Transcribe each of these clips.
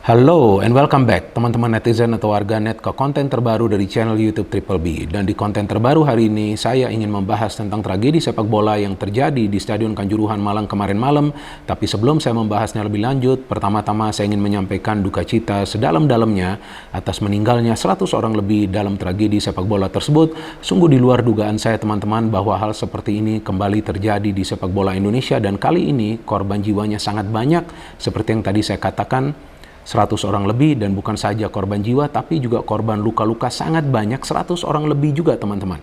Halo and welcome back teman-teman netizen atau warganet ke konten terbaru dari channel YouTube Triple B. Dan di konten terbaru hari ini saya ingin membahas tentang tragedi sepak bola yang terjadi di Stadion Kanjuruhan Malang kemarin malam. Tapi sebelum saya membahasnya lebih lanjut, pertama-tama saya ingin menyampaikan duka cita sedalam-dalamnya atas meninggalnya 100 orang lebih dalam tragedi sepak bola tersebut. Sungguh di luar dugaan saya teman-teman bahwa hal seperti ini kembali terjadi di sepak bola Indonesia, dan kali ini korban jiwanya sangat banyak seperti yang tadi saya katakan. 100 orang lebih, dan bukan saja korban jiwa tapi juga korban luka-luka sangat banyak, 100 orang lebih juga teman-teman.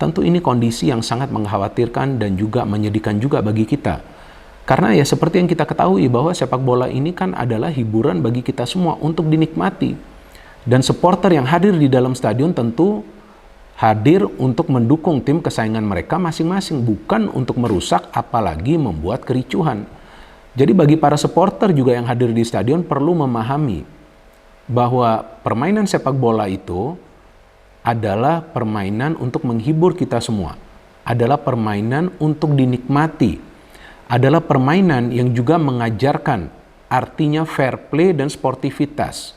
Tentu ini kondisi yang sangat mengkhawatirkan dan juga menyedihkan juga bagi kita. Karena ya seperti yang kita ketahui bahwa sepak bola ini kan adalah hiburan bagi kita semua untuk dinikmati. Dan supporter yang hadir di dalam stadion tentu hadir untuk mendukung tim kesayangan mereka masing-masing, bukan untuk merusak apalagi membuat kericuhan. Jadi bagi para supporter juga yang hadir di stadion perlu memahami bahwa permainan sepak bola itu adalah permainan untuk menghibur kita semua. Adalah permainan untuk dinikmati. Adalah permainan yang juga mengajarkan artinya fair play dan sportivitas.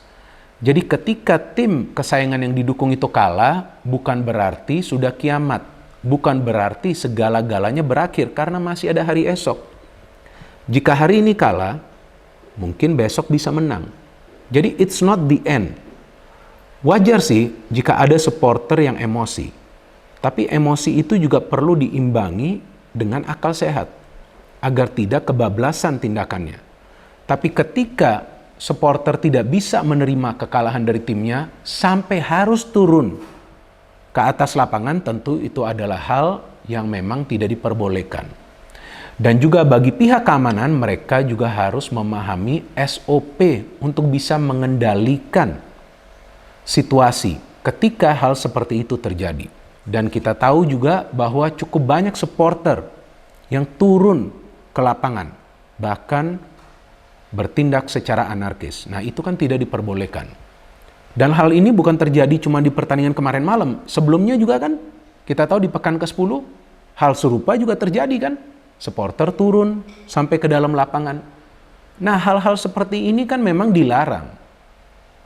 Jadi ketika tim kesayangan yang didukung itu kalah, bukan berarti sudah kiamat. Bukan berarti segala-galanya berakhir karena masih ada hari esok. Jika hari ini kalah, mungkin besok bisa menang. Jadi it's not the end. Wajar sih jika ada supporter yang emosi. Tapi emosi itu juga perlu diimbangi dengan akal sehat agar tidak kebablasan tindakannya. Tapi ketika supporter tidak bisa menerima kekalahan dari timnya sampai harus turun ke atas lapangan, tentu itu adalah hal yang memang tidak diperbolehkan. Dan juga bagi pihak keamanan, mereka juga harus memahami SOP untuk bisa mengendalikan situasi ketika hal seperti itu terjadi. Dan kita tahu juga bahwa cukup banyak supporter yang turun ke lapangan, bahkan bertindak secara anarkis. Nah, itu kan tidak diperbolehkan. Dan hal ini bukan terjadi cuma di pertandingan kemarin malam. Sebelumnya juga kan, kita tahu di pekan ke-10, hal serupa juga terjadi kan. Supporter turun sampai ke dalam lapangan. Nah, hal-hal seperti ini kan memang dilarang.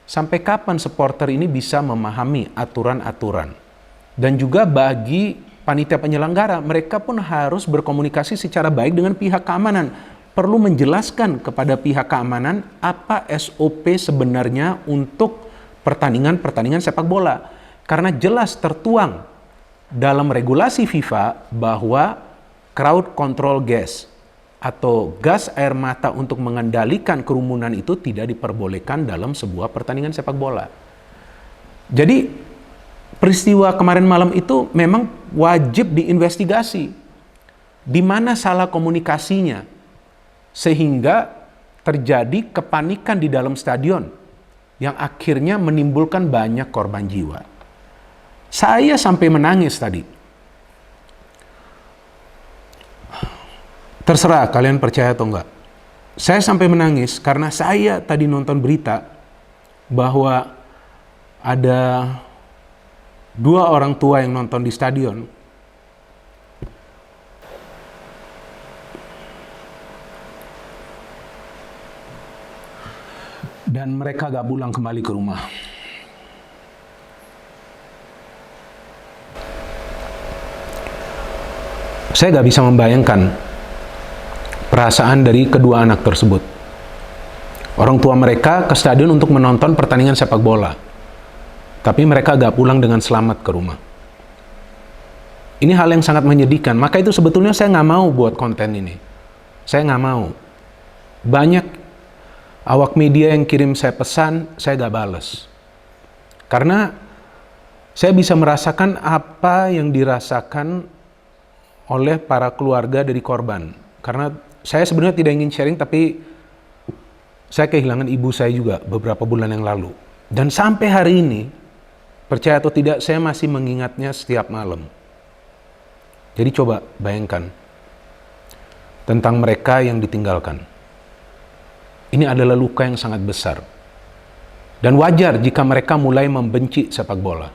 Sampai kapan supporter ini bisa memahami aturan-aturan? Dan juga bagi panitia penyelenggara, mereka pun harus berkomunikasi secara baik dengan pihak keamanan. Perlu menjelaskan kepada pihak keamanan apa SOP sebenarnya untuk pertandingan-pertandingan sepak bola. Karena jelas tertuang dalam regulasi FIFA bahwa crowd control gas atau gas air mata untuk mengendalikan kerumunan itu tidak diperbolehkan dalam sebuah pertandingan sepak bola. Jadi peristiwa kemarin malam itu memang wajib diinvestigasi. Di mana salah komunikasinya sehingga terjadi kepanikan di dalam stadion yang akhirnya menimbulkan banyak korban jiwa. Saya sampai menangis tadi. Terserah kalian percaya atau enggak. Saya sampai menangis karena saya tadi nonton berita bahwa ada 2 orang tua yang nonton di stadion. Dan mereka gak pulang kembali ke rumah. Saya gak bisa membayangkan perasaan dari kedua anak tersebut. Orang tua mereka ke stadion untuk menonton pertandingan sepak bola. Tapi mereka gak pulang dengan selamat ke rumah. Ini hal yang sangat menyedihkan. Maka itu sebetulnya saya gak mau buat konten ini. Saya gak mau. Banyak awak media yang kirim saya pesan, saya gak bales. Karena saya bisa merasakan apa yang dirasakan oleh para keluarga dari korban. Karena saya sebenarnya tidak ingin sharing, tapi saya kehilangan ibu saya juga beberapa bulan yang lalu. Dan sampai hari ini, percaya atau tidak, saya masih mengingatnya setiap malam. Jadi coba bayangkan tentang mereka yang ditinggalkan. Ini adalah luka yang sangat besar. Dan wajar jika mereka mulai membenci sepak bola.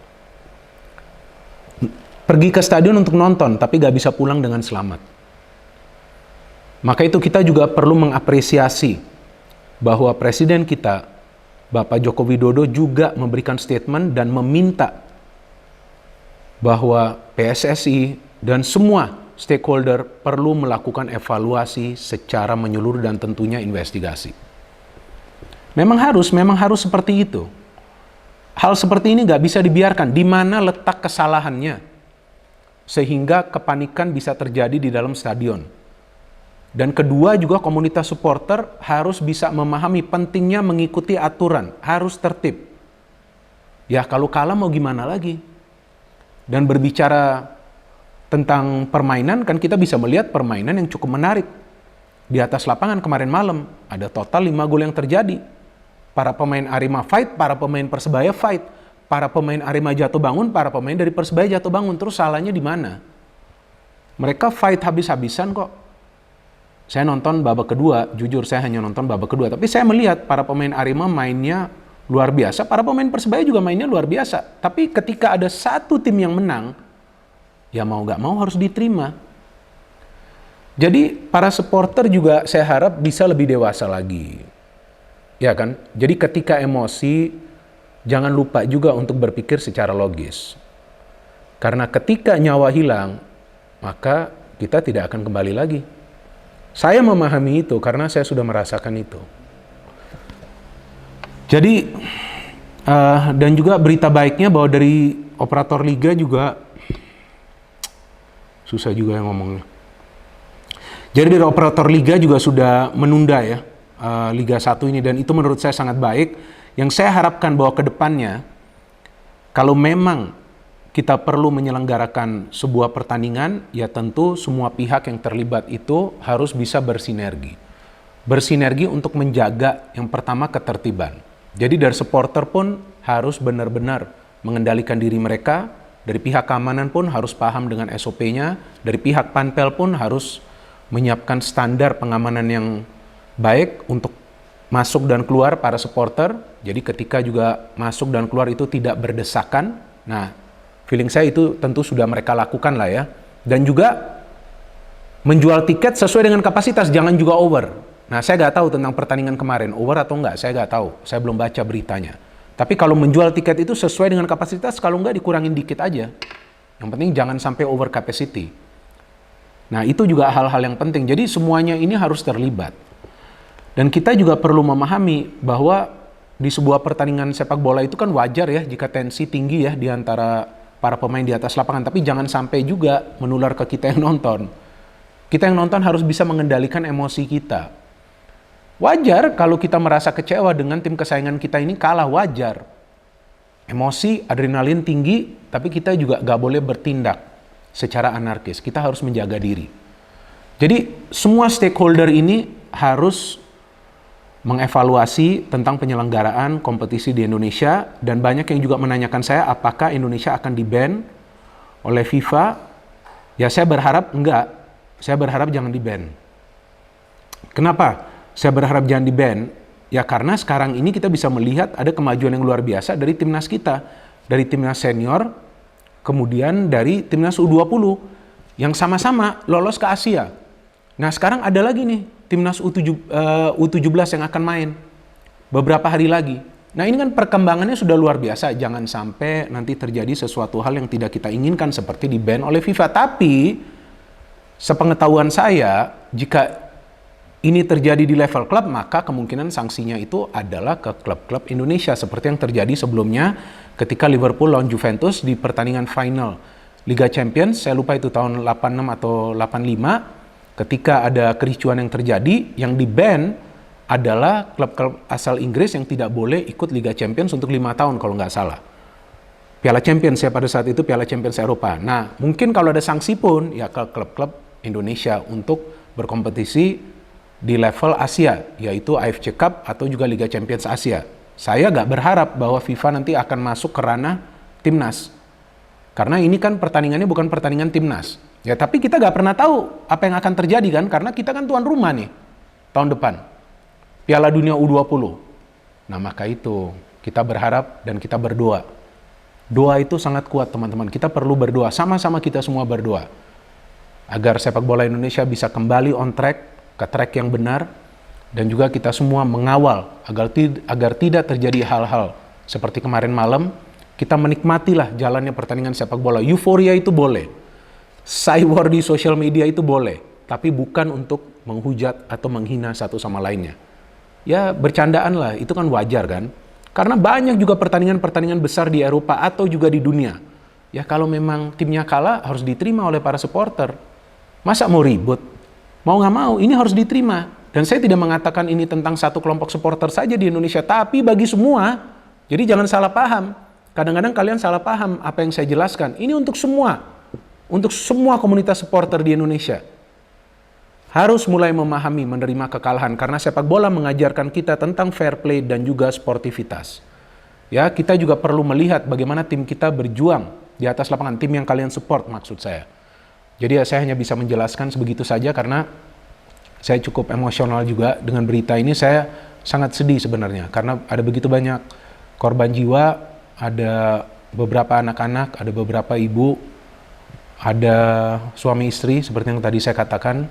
Pergi ke stadion untuk nonton, tapi gak bisa pulang dengan selamat. Maka itu kita juga perlu mengapresiasi bahwa presiden kita Bapak Joko Widodo juga memberikan statement dan meminta bahwa PSSI dan semua stakeholder perlu melakukan evaluasi secara menyeluruh dan tentunya investigasi. Memang harus seperti itu. Hal seperti ini nggak bisa dibiarkan. Di mana letak kesalahannya? Sehingga kepanikan bisa terjadi di dalam stadion. Dan kedua juga komunitas supporter harus bisa memahami pentingnya mengikuti aturan, harus tertib. Ya kalau kalah mau gimana lagi? Dan berbicara tentang permainan, kan kita bisa melihat permainan yang cukup menarik. Di atas lapangan kemarin malam, ada total 5 gol yang terjadi. Para pemain Arema fight, para pemain Persebaya fight. Para pemain Arema jatuh bangun, para pemain dari Persebaya jatuh bangun. Terus salahnya di mana? Mereka fight habis-habisan kok. Saya nonton babak kedua, jujur saya hanya nonton babak kedua. Tapi saya melihat para pemain Arema mainnya luar biasa. Para pemain Persebaya juga mainnya luar biasa. Tapi ketika ada satu tim yang menang, ya mau gak mau harus diterima. Jadi para supporter juga saya harap bisa lebih dewasa lagi. Ya kan? Jadi ketika emosi, jangan lupa juga untuk berpikir secara logis. Karena ketika nyawa hilang, maka kita tidak akan kembali lagi. Saya memahami itu karena saya sudah merasakan itu. Jadi, dan juga berita baiknya bahwa dari operator liga juga, susah juga yang ngomongnya. Jadi dari operator liga juga sudah menunda ya, Liga 1 ini, dan itu menurut saya sangat baik. Yang saya harapkan bahwa ke depannya, kalau memang kita perlu menyelenggarakan sebuah pertandingan, ya tentu semua pihak yang terlibat itu harus bisa bersinergi. Bersinergi untuk menjaga yang pertama ketertiban. Jadi dari supporter pun harus benar-benar mengendalikan diri mereka, dari pihak keamanan pun harus paham dengan SOP-nya, dari pihak panpel pun harus menyiapkan standar pengamanan yang baik untuk masuk dan keluar para supporter. Jadi ketika juga masuk dan keluar itu tidak berdesakan. Nah, feeling saya itu tentu sudah mereka lakukan lah ya. Dan juga menjual tiket sesuai dengan kapasitas, jangan juga over. Nah, saya nggak tahu tentang pertandingan kemarin, over atau enggak, saya nggak tahu. Saya belum baca beritanya. Tapi kalau menjual tiket itu sesuai dengan kapasitas, kalau enggak dikurangin dikit aja. Yang penting jangan sampai over capacity. Nah, itu juga hal-hal yang penting. Jadi semuanya ini harus terlibat. Dan kita juga perlu memahami bahwa di sebuah pertandingan sepak bola itu kan wajar ya jika tensi tinggi ya di antara para pemain di atas lapangan. Tapi jangan sampai juga menular ke kita yang nonton. Kita yang nonton harus bisa mengendalikan emosi kita. Wajar kalau kita merasa kecewa dengan tim kesayangan kita ini kalah, wajar. Emosi, adrenalin tinggi, tapi kita juga gak boleh bertindak secara anarkis. Kita harus menjaga diri. Jadi semua stakeholder ini harus mengevaluasi tentang penyelenggaraan kompetisi di Indonesia, dan banyak yang juga menanyakan saya apakah Indonesia akan di-ban oleh FIFA. Ya saya berharap enggak, saya berharap jangan di-ban. Kenapa saya berharap jangan di-ban? Ya karena sekarang ini kita bisa melihat ada kemajuan yang luar biasa dari timnas kita, dari timnas senior, kemudian dari timnas U20 yang sama-sama lolos ke Asia. Nah sekarang ada lagi nih timnas U17 yang akan main beberapa hari lagi. Nah ini kan perkembangannya sudah luar biasa. Jangan sampai nanti terjadi sesuatu hal yang tidak kita inginkan seperti di-ban oleh FIFA. Tapi sepengetahuan saya, jika ini terjadi di level klub, maka kemungkinan sanksinya itu adalah ke klub-klub Indonesia. Seperti yang terjadi sebelumnya ketika Liverpool lawan Juventus di pertandingan final Liga Champions. Saya lupa itu tahun 86 atau 85. Ketika ada kericuan yang terjadi, yang di-ban adalah klub-klub asal Inggris yang tidak boleh ikut Liga Champions untuk 5 tahun kalau nggak salah. Piala Champions ya pada saat itu, Piala Champions Eropa. Nah, mungkin kalau ada sanksi pun ya ke klub-klub Indonesia untuk berkompetisi di level Asia, yaitu AFC Cup atau juga Liga Champions Asia. Saya nggak berharap bahwa FIFA nanti akan masuk ke ranah timnas. Karena ini kan pertandingannya bukan pertandingan timnas. Ya, tapi kita nggak pernah tahu apa yang akan terjadi kan, karena kita kan tuan rumah nih tahun depan. Piala Dunia U20. Nah, maka itu kita berharap dan kita berdoa. Doa itu sangat kuat, teman-teman. Kita perlu berdoa, sama-sama kita semua berdoa. Agar sepak bola Indonesia bisa kembali on track, ke track yang benar, dan juga kita semua mengawal agar tidak terjadi hal-hal seperti kemarin malam. Kita menikmatilah jalannya pertandingan sepak bola. Euforia itu boleh, cywar di sosial media itu boleh, tapi bukan untuk menghujat atau menghina satu sama lainnya. Ya bercandaan lah, itu kan wajar kan. Karena banyak juga pertandingan-pertandingan besar di Eropa atau juga di dunia. Ya kalau memang timnya kalah harus diterima oleh para supporter. Masa mau ribut? Mau nggak mau, ini harus diterima. Dan saya tidak mengatakan ini tentang satu kelompok supporter saja di Indonesia, tapi bagi semua. Jadi jangan salah paham. Kadang-kadang kalian salah paham apa yang saya jelaskan. Ini untuk semua komunitas supporter di Indonesia. Harus mulai memahami menerima kekalahan karena sepak bola mengajarkan kita tentang fair play dan juga sportivitas. Ya, kita juga perlu melihat bagaimana tim kita berjuang di atas lapangan, tim yang kalian support maksud saya. Jadi ya saya hanya bisa menjelaskan sebegitu saja karena saya cukup emosional juga dengan berita ini. Saya sangat sedih sebenarnya karena ada begitu banyak korban jiwa, ada beberapa anak-anak, ada beberapa ibu, ada suami istri seperti yang tadi saya katakan.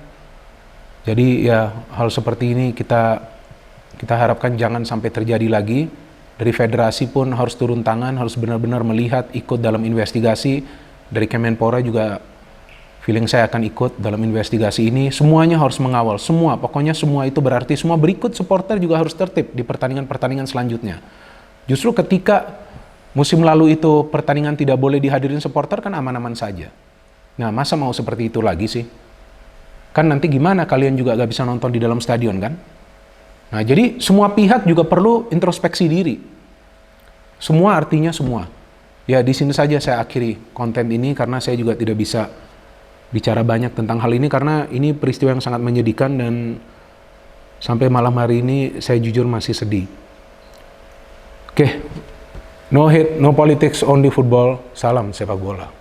Jadi ya hal seperti ini kita harapkan jangan sampai terjadi lagi. Dari federasi pun harus turun tangan, harus benar-benar melihat, ikut dalam investigasi. Dari Kemenpora juga feeling saya akan ikut dalam investigasi ini. Semuanya harus mengawal, pokoknya semua itu berarti semua berikut supporter juga harus tertib di pertandingan-pertandingan selanjutnya. Justru ketika musim lalu itu pertandingan tidak boleh dihadirin supporter kan aman-aman saja. Nah masa mau seperti itu lagi sih? Kan nanti gimana kalian juga gak bisa nonton di dalam stadion kan? Nah jadi semua pihak juga perlu introspeksi diri. Semua artinya semua. Ya di sini saja saya akhiri konten ini karena saya juga tidak bisa bicara banyak tentang hal ini karena ini peristiwa yang sangat menyedihkan dan sampai malam hari ini saya jujur masih sedih. Oke, no hate, no politics, only football. Salam sepak bola.